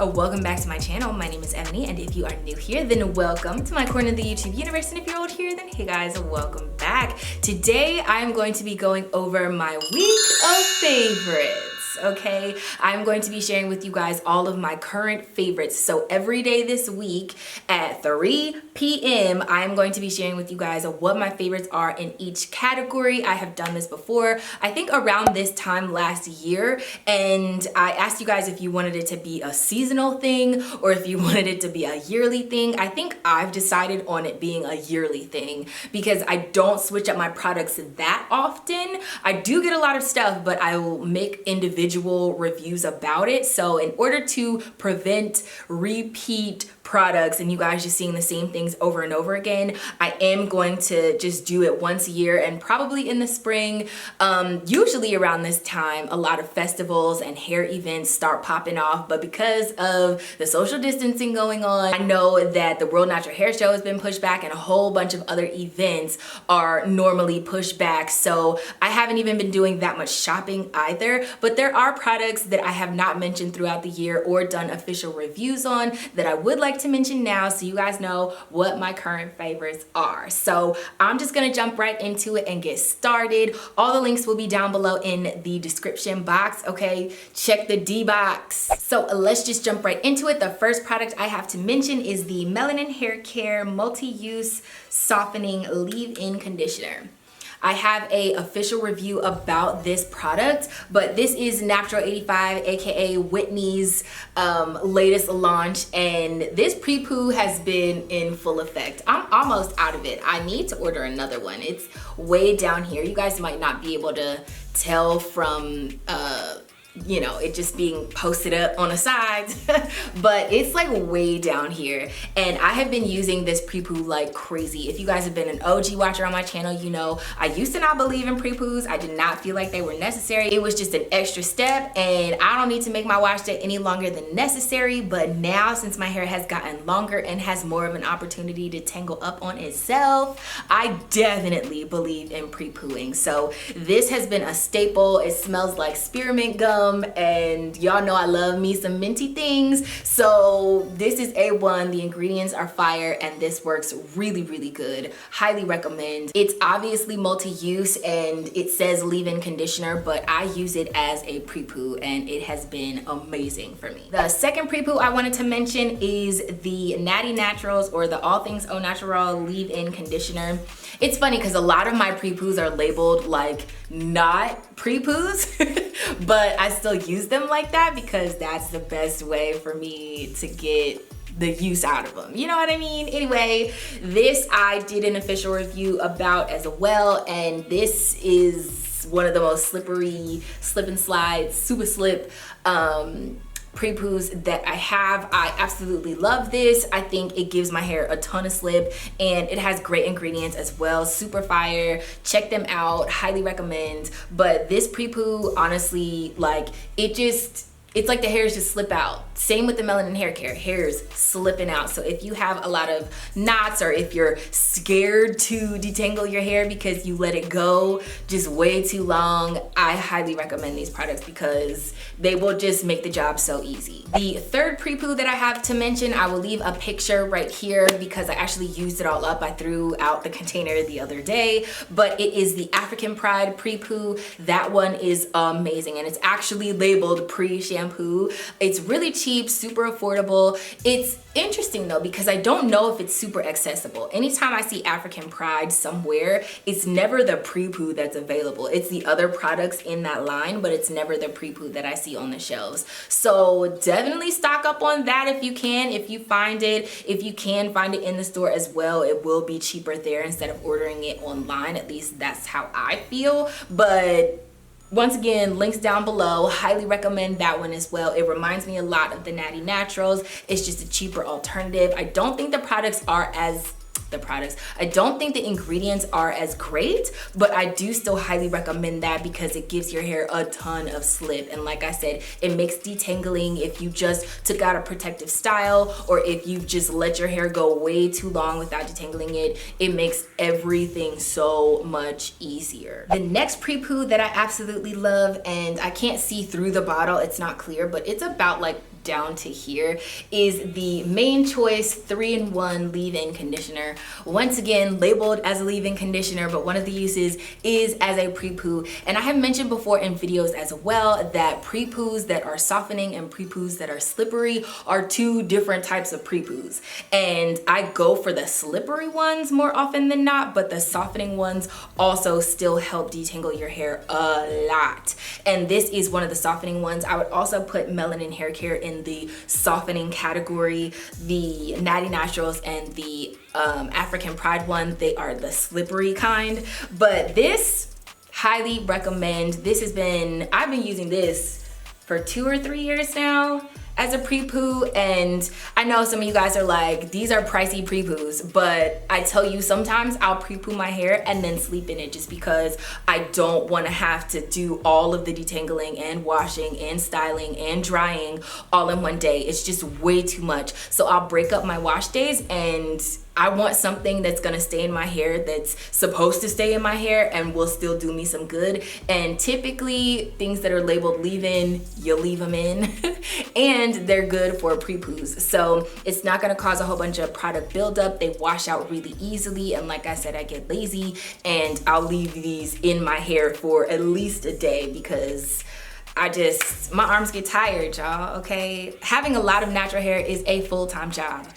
welcome back to my channel. My name is Ebony, and if you are new here, then welcome to my corner of the YouTube universe, and if you're old here, then hey guys, welcome back. Today I'm going to be going over my week of favorites. Okay, I'm going to be sharing with you guys all of my current favorites. So every day this week at 3 p.m. I'm going to be sharing with you guys what my favorites are in each category. I have done this before, I think around this time last year, and I asked you guys if you wanted it to be a seasonal thing or if you wanted it to be a yearly thing. I think I've decided on it being a yearly thing because I don't switch up my products that often. I do get a lot of stuff, but I will make individual reviews about it. So in order to prevent repeat products and you guys just seeing the same things over and over again, I am going to just do it once a year, and probably in the spring. Usually around this time, a lot of festivals and hair events start popping off, but because of the social distancing going on, I know that the World Natural Hair Show has been pushed back and a whole bunch of other events are normally pushed back. So I haven't even been doing that much shopping either, but there are products that I have not mentioned throughout the year or done official reviews on that I would like to mention now, so you guys know what my current favorites are. So I'm just gonna jump right into it and get started. All the links will be down below in the description box, okay? Check the D box. So let's just jump right into it. The first product I have to mention is the Melanin Hair Care Multi-Use Softening Leave-In Conditioner. I have a official review about this product, but this is Natural 85, aka Whitney's latest launch, and this pre-poo has been in full effect. I'm almost out of it. I need to order another one. It's way down here. You guys might not be able to tell from you know, it just being posted up on the sides, but it's like way down here. And I have been using this pre-poo like crazy. If you guys have been an OG watcher on my channel, you know I used to not believe in pre-poos. I did not feel like they were necessary. It was just an extra step, and I don't need to make my wash day any longer than necessary. But now, since my hair has gotten longer and has more of an opportunity to tangle up on itself, I definitely believe in pre-pooing. So this has been a staple. It smells like spearmint gum, and y'all know I love me some minty things, so this is A1. The ingredients are fire, and this works really, really good. Highly recommend. It's obviously multi-use, and it says leave-in conditioner, but I use it as a pre-poo, and it has been amazing for me. The second pre-poo I wanted to mention is the Natty Naturals, or the All Things Au Natural leave-in conditioner. It's funny because a lot of my pre-poos are labeled like not pre-poos, but I still use them like that because that's the best way for me to get the use out of them. You know what I mean? Anyway, this I did an official review about as well, and this is one of the most slippery, slip and slide, super slip pre-poos that I have. I absolutely love this. I think it gives my hair a ton of slip, and it has great ingredients as well. Super fire. Check them out. Highly recommend. But this pre-poo, honestly, like, it's like the hairs just slip out. Same with the Melanin Hair Care. Hairs slipping out. So if you have a lot of knots, or if you're scared to detangle your hair because you let it go just way too long, I highly recommend these products because they will just make the job so easy. The third pre-poo that I have to mention, I will leave a picture right here because I actually used it all up. I threw out the container the other day, but it is the African Pride pre-poo. That one is amazing, and it's actually labeled pre-shampoo. It's really cheap, super affordable. It's interesting though because I don't know if it's super accessible. Anytime I see African Pride somewhere, it's never the pre-poo that's available. It's the other products in that line, but it's never the pre-poo that I see on the shelves. So definitely stock up on that if you can, if you find it. If you can find it in the store as well, it will be cheaper there instead of ordering it online. At least that's how I feel. But once again, links down below. Highly recommend that one as well. It reminds me a lot of the Natty Naturals. It's just a cheaper alternative. I don't think the products are as I don't think the ingredients are as great, but I do still highly recommend that because it gives your hair a ton of slip. And like I said, it makes detangling if you just took out a protective style, or if you've just let your hair go way too long without detangling it, it makes everything so much easier. The next pre-poo that I absolutely love, and I can't see through the bottle, it's not clear, but it's about like down to here is the Main Choice 3-in-1 leave-in conditioner. Once again, labeled as a leave-in conditioner, but one of the uses is as a pre-poo. And I have mentioned before in videos as well that pre-poos that are softening and pre-poos that are slippery are two different types of pre-poos. And I go for the slippery ones more often than not, but the softening ones also still help detangle your hair a lot. And this is one of the softening ones. I would also put Melanin Hair Care in the softening category. The Natty Naturals and the African Pride one, they are the slippery kind. But this, highly recommend. I've been using this for 2 or 3 years now as a pre-poo, and I know some of you guys are like, these are pricey pre-poos, but I tell you, sometimes I'll pre-poo my hair and then sleep in it just because I don't want to have to do all of the detangling and washing and styling and drying all in one day. It's just way too much. So I'll break up my wash days, and I want something that's gonna stay in my hair, that's supposed to stay in my hair and will still do me some good. And typically things that are labeled leave-in, you leave them in and they're good for pre-poos. So it's not gonna cause a whole bunch of product buildup. They wash out really easily, and like I said, I get lazy and I'll leave these in my hair for at least a day because my arms get tired, y'all, okay? Having a lot of natural hair is a full-time job.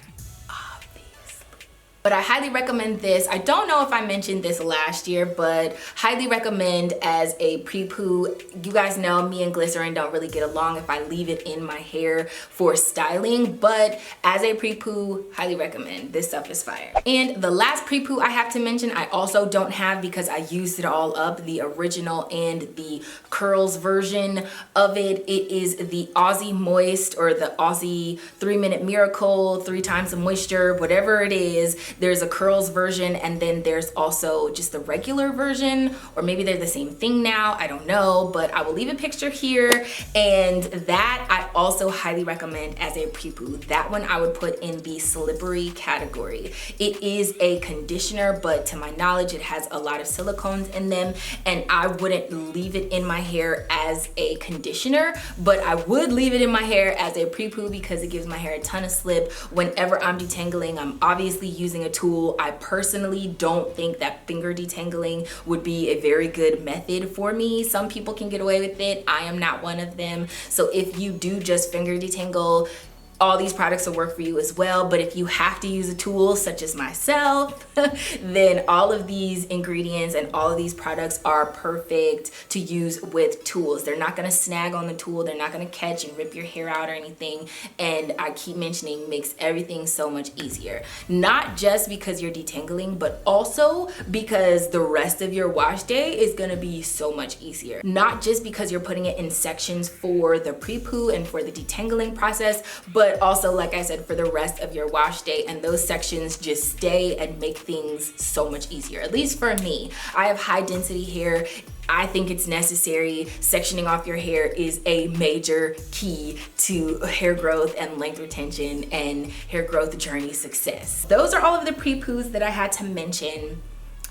But I highly recommend this. I don't know if I mentioned this last year, but highly recommend as a pre-poo. You guys know me and glycerin don't really get along if I leave it in my hair for styling, but as a pre-poo, highly recommend. This stuff is fire. And the last pre-poo I have to mention, I also don't have because I used it all up, the original and the curls version of it. It is the Aussie Moist or the Aussie 3-Minute Miracle, 3 times the moisture, whatever it is. There's a curls version, and then there's also just the regular version, or maybe they're the same thing now, I don't know, but I will leave a picture here. And that I also highly recommend as a pre-poo. That one I would put in the slippery category. It is a conditioner, but to my knowledge, it has a lot of silicones in them, and I wouldn't leave it in my hair as a conditioner, but I would leave it in my hair as a pre-poo because it gives my hair a ton of slip. Whenever I'm detangling, I'm obviously using a tool. I personally don't think that finger detangling would be a very good method for me. Some people can get away with it. I am not one of them. So if you do just finger detangle, all these products will work for you as well. But if you have to use a tool such as myself, then all of these ingredients and all of these products are perfect to use with tools. They're not gonna snag on the tool. They're not gonna catch and rip your hair out or anything. And I keep mentioning, makes everything so much easier. Not just because you're detangling, but also because the rest of your wash day is gonna be so much easier. Not just because you're putting it in sections for the pre-poo and for the detangling process, but also, like I said, for the rest of your wash day, and those sections just stay and make things so much easier. At least for me, I have high density hair. I think it's necessary. Sectioning off your hair is a major key to hair growth and length retention and hair growth journey success. Those are all of the pre-poos that I had to mention.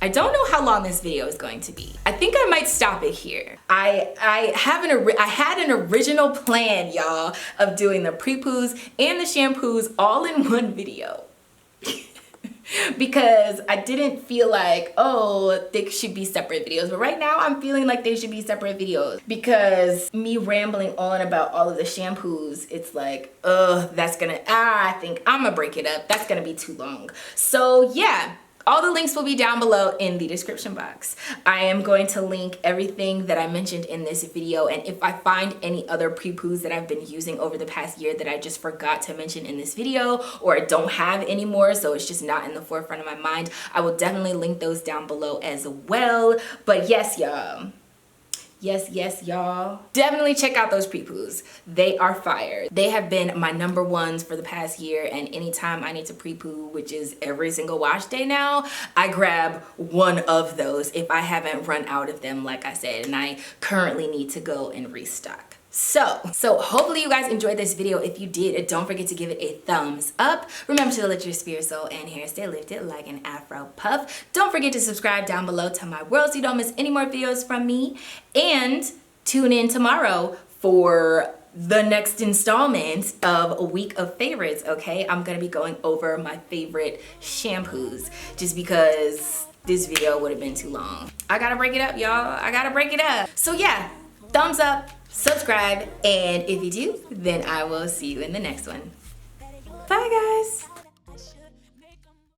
I don't know how long this video is going to be. I think I might stop it here. I had an original plan, y'all, of doing the pre-poos and the shampoos all in one video. Because I didn't feel like, oh, they should be separate videos. But right now I'm feeling like they should be separate videos because me rambling on about all of the shampoos, it's like, I think I'm gonna break it up. That's gonna be too long. So yeah. All the links will be down below in the description box. I am going to link everything that I mentioned in this video, and if I find any other pre-poos that I've been using over the past year that I just forgot to mention in this video, or I don't have anymore, so it's just not in the forefront of my mind, I will definitely link those down below as well. But yes, y'all. Yes, y'all. Definitely check out those pre-poos. They are fire. They have been my number ones for the past year, and anytime I need to pre-poo, which is every single wash day now, I grab one of those if I haven't run out of them, like I said, and I currently need to go and restock. So hopefully you guys enjoyed this video. If you did, don't forget to give it a thumbs up. Remember to let your spirit, soul, and hair stay lifted like an afro puff. Don't forget to subscribe down below to my world so you don't miss any more videos from me. And tune in tomorrow for the next installment of a week of favorites, okay? I'm gonna be going over my favorite shampoos just because this video would have been too long. I gotta break it up, y'all. I gotta break it up. So yeah, thumbs up, subscribe, and if you do, then I will see you in the next one. Bye, guys.